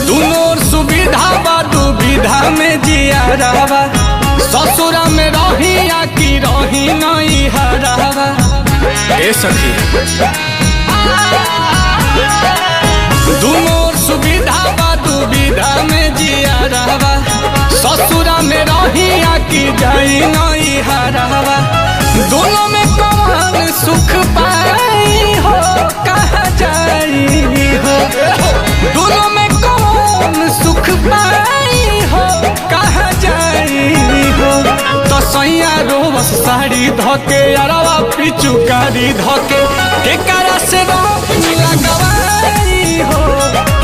दुनों सुविधा बा दुविधा में जिया रहा ससुरा में रही या कि रही नहीं हरावा ए सखी दुनों सुविधा बा दुविधा में जिया रहा ससुरा में रही या कि जाई नहीं हरावा दोनों में कौन सुख पाई हो कहाँ जाई हो दोनों में कौन सुख पाई हो कहाँ जाई हो तो सैया रोबस साड़ी धोके अरवा पिचुकारी धोके के करा से लगवाई हो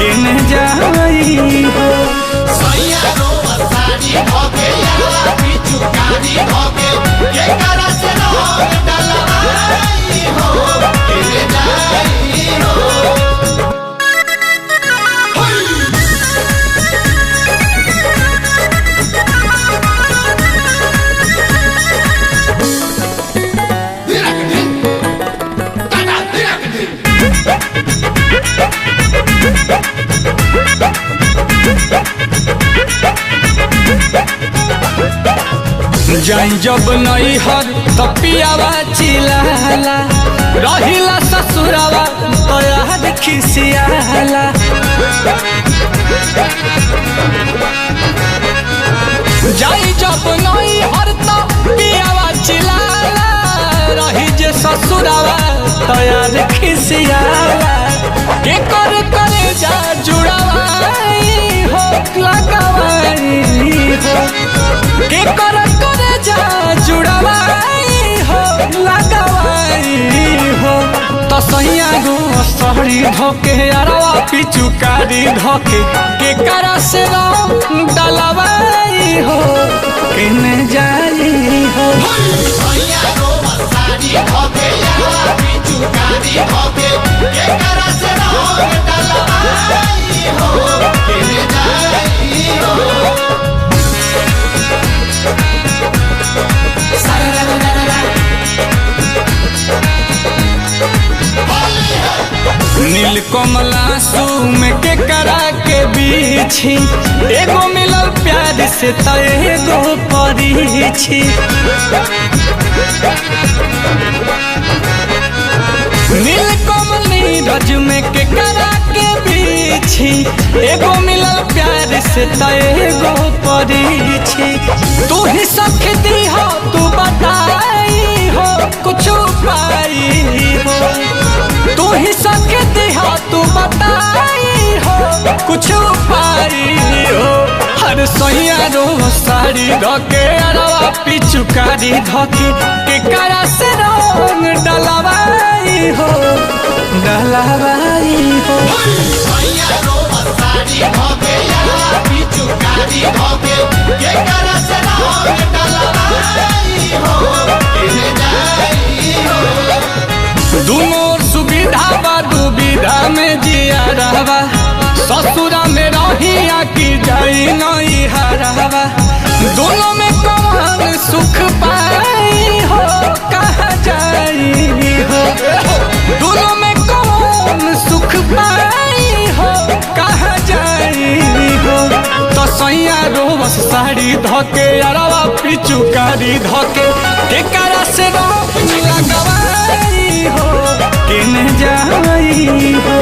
केने जाई हो सैया रोबस साड़ी धोके अरवा पिचुकारी धोके के करा से डलवाई हो केने जाई हो जाई जब नहीं हर तपियावा चिलाला रहिला ससुरावा तो याद खिसियाला जाई जब नहीं हर तपियावा चिलाला रही जे ससुरावा तो याद खिसियाला के कर करे जा जुड़ावाई हो लगावाई हो के कर जा जुड़वाई हो लगवाई हो तो सैया गो साड़ी धोके अरवा पिचुकारी धोके के करा से डलवाई हो केने जाई हो सैया रोबस साड़ी धोके अरवा पिचुकारी धोके के करा से डलवाई हो केने जाई हो नील कमला सुम के करा के बीछी एगो मिलल प्यार से तो एगो परीछी नील कमली रज में के करा के बीछी एगो मिलल प्यार से तो एगो परीछी तू ही सख दी हो तू बताई हो कुछ पाई हो तू ही सख दी हो तू बताई हो कुछ पाई हो हर सैया रो साड़ी धोके अरवा पिचुकारी धोके के करा से रंग डलवाई हो सैया रोबस साड़ी धोके अरवा पिचुकारी धोके के करा से रंग डलवाई हो केने जाई हो दोनों सुविधा बा दुविधा में जिया रहा ससुरा में रही या कि जाई नहीं हरावा दोनों में कौन सुख पाई हो कहाँ जाई हो दोनों में कौन सुख पाई हो कहाँ जाई हो तो सैया रोबस साड़ी धोके अरवा पिचुकारी धोके के करा से लगवाई हो केने जाई हो।